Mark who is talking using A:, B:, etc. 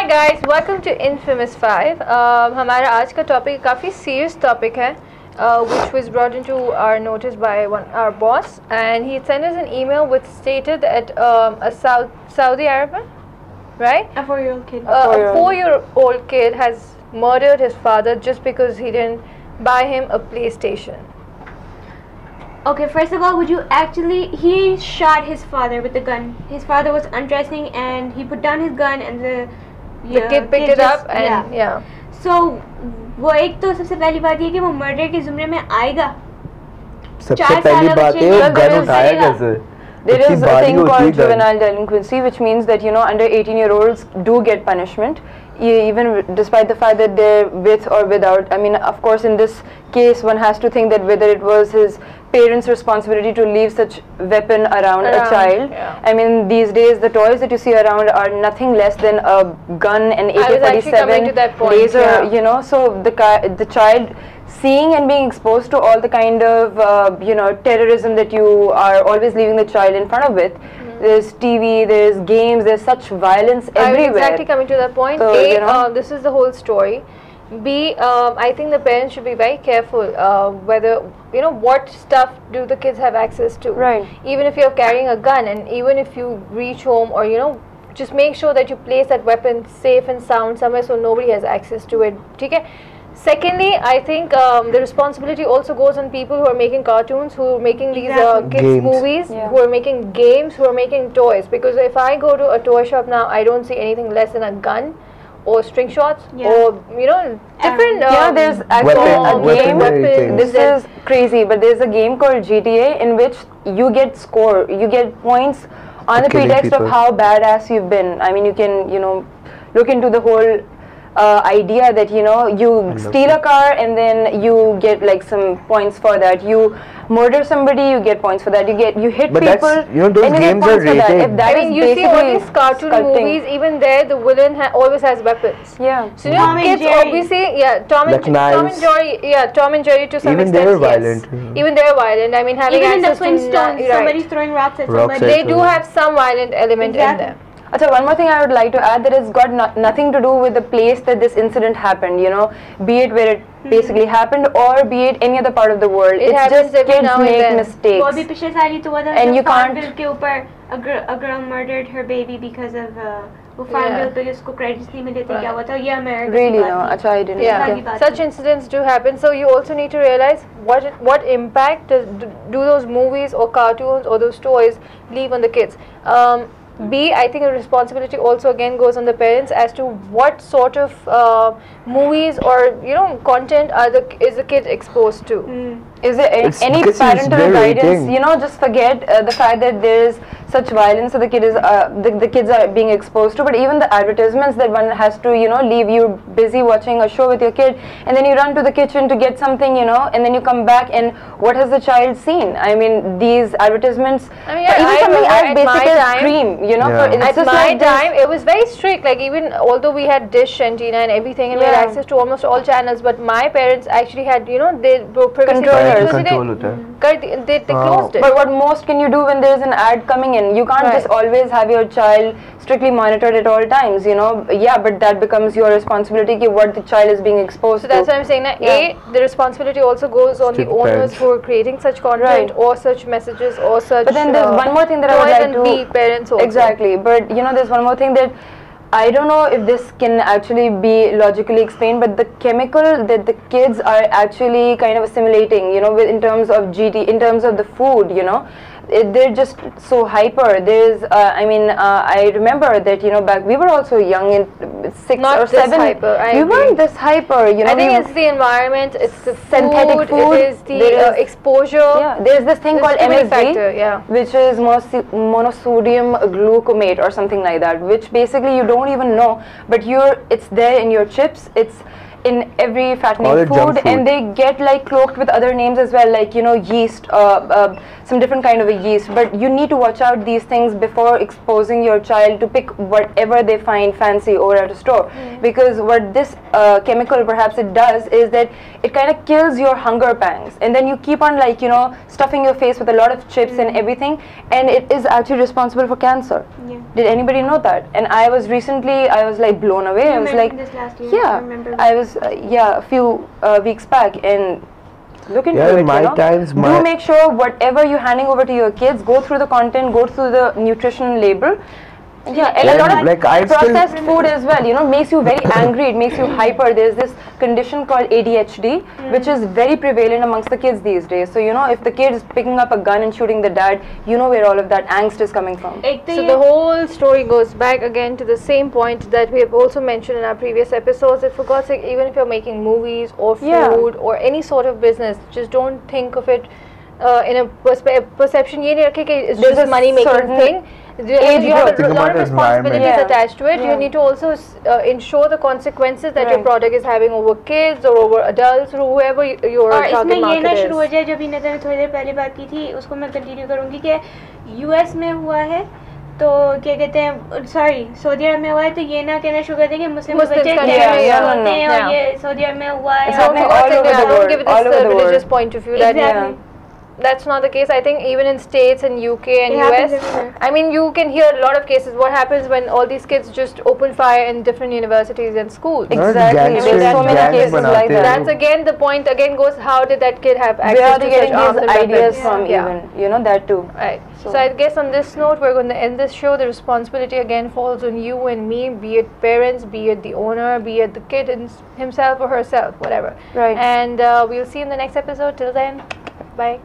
A: guys, welcome to Infamous 5. हमारा आज का टॉपिक काफ़ी serious topic है, which was brought into our notice by our boss, and he sent us an email which stated that a Saudi Arabian, right?
B: A 4-year-old kid.
A: A 4-year-old kid has murdered his father just because he didn't buy him a PlayStation.
B: Okay, first of all, he shot his father with the gun. His father was undressing and he put down his gun and the
A: kid picked it up and yeah.
B: So, वो एक तो सबसे पहली बात ये कि वो murder के ज़ुमरे में आएगा.
C: सबसे पहली बात है गन उठाया कैसे?
D: There is a thing called juvenile delinquency, which means that under 18-year-olds do get punishment, even despite the fact that they're with or without. I mean, of course, in this case, one has to think that whether it was his parents' responsibility to leave such weapon around a child.
A: Yeah.
D: I mean, these days the toys that you see around are nothing less than a gun, an AK-47 laser. So the child seeing and being exposed to all the kind of terrorism that you are always leaving the child in front of with. There's TV, there's games, there's such violence everywhere.
A: I was exactly coming to that point.
D: So,
A: this is the whole story. B, I think the parents should be very careful whether what stuff do the kids have access to.
D: Right.
A: Even if you're carrying a gun, and even if you reach home, or just make sure that you place that weapon safe and sound somewhere so nobody has access to it. Okay? Secondly, I think the responsibility also goes on people who are making cartoons, who are making these kids movies, who are making games, who are making toys. Because if I go to a toy shop now, I don't see anything less than a gun or string shots or different
D: there's actually a game. This is crazy, but there's a game called GTA in which you get points on the pretext of how badass you've been. I mean, you can look into the whole idea that you steal a car and then you get like some points for that. You murder somebody, you get points for that. You hit
C: but
D: people,
C: those
D: and you
C: games
D: get
C: are
D: points for that.
C: rated.
D: If that
A: I mean, you see all these cartoon movies, even there the villain always has weapons.
D: Yeah.
A: So kids obviously, Tom and Jerry to some
C: even
A: extent.
C: They were violent.
A: Even they are violent. I mean, having
B: even
A: access
B: the Flintstones, somebody's throwing rocks at somebody.
A: They do have some violent element in them.
D: So one more thing I would like to add, that it's got nothing to do with the place that this incident happened, be it where it basically happened or be it any other part of the world.
A: It's just kids make
D: mistakes.
B: And you can't. A girl murdered her baby because of farm bill पे उसको credits नहीं मिले थे क्या हुआ था ये America
D: really no I didn't
A: such incidents do happen, so you also need to realize what impact do those movies or cartoons or those toys leave on the kids. B, I think the responsibility also again goes on the parents as to what sort of movies or content is the kid exposed to.
D: Is there any parental guidance? Just forget the fact that there is such violence that the kids are being exposed to. But even the advertisements that one has to leave you busy watching a show with your kid, and then you run to the kitchen to get something, and then you come back and what has the child seen? I mean, these advertisements. Even something as basic as cream.
A: At my time, it was very strict. Like even although we had Dish, Antenna, and everything, and we had access to almost all channels, but my parents actually had, they were they closed it.
D: But what most can you do when there is an ad coming in? You can't just always have your child strictly monitored at all times. But that becomes your responsibility. What the child is being exposed to.
A: So that's what I'm saying. The responsibility also goes on the owners who are creating such content or such messages or such.
D: But then there's one more thing that I would like to.
A: And parents also.
D: Exactly. But there's one more thing that I don't know if this can actually be logically explained, but the chemical that the kids are actually kind of assimilating, in terms of in terms of the food, they're just so hyper. There's, I remember that, back we were also young in 6 or 7. We weren't this hyper,
A: I think it's the environment, it's the
D: synthetic food,
A: it is the exposure.
D: Yeah, there's this thing called MSG, which is monosodium glutamate or something like that, which basically you don't even know, but it's there in your chips, it's in every fattening food, and they get like cloaked with other names as well, like yeast, some different kind of a yeast. But you need to watch out these things before exposing your child to pick whatever they find fancy over at a store, because what this chemical perhaps it does is that it kind of kills your hunger pangs, and then you keep on stuffing your face with a lot of chips and everything, and it is actually responsible for cancer.
B: Yeah.
D: Did anybody know that? And I was like blown away. I was like,
B: this last year.
D: yeah, I was a few weeks back, and look into it. Do make sure whatever you're handing over to your kids, go through the content, go through the nutrition label. Yeah, and a lot of processed food as well, you know, makes you very angry, it makes you hyper. There's this condition called ADHD, which is very prevalent amongst the kids these days. So, you know, if the kid is picking up a gun and shooting the dad, you know where all of that angst is coming from.
A: So the whole story goes back again to the same point that we have also mentioned in our previous episodes, that for God's sake, even if you're making movies or food or any sort of business, just don't think of it in a perception, it's just a money making thing. You have a lot of responsibilities attached to it. You need to also ensure the consequences that your product is having over kids or over adults or whoever your target market is.
B: शुरू हो जाए, जब नज़र ने थोड़ी देर पहले बात की थी, उसको मैं कंटिन्यू करूँगी कि यूएस में हुआ है, तो क्या कहते हैं, सॉरी, सऊदी अरब में हुआ है, तो ये ना कहना शुरू कर दें कि मुस्लिम बच्चे टेररिस्ट होते हैं और ये सऊदी अरब में हुआ है.
A: Don't give it this religious point of view that that's not the case. I think even in states and UK and US, I mean, you can hear a lot of cases. What happens when all these kids just open fire in different universities and schools?
D: Exactly. There's so many cases like that.
A: That's again the point. Again goes, how did that kid have access
D: Where are
A: to
D: they getting
A: such
D: these ideas from? Even, you know, that too.
A: Right. So I guess on this note, we're going to end this show. The responsibility again falls on you and me, be it parents, be it the owner, be it the kid himself or herself, whatever.
D: Right.
A: And we'll see you in the next episode. Till then, bye.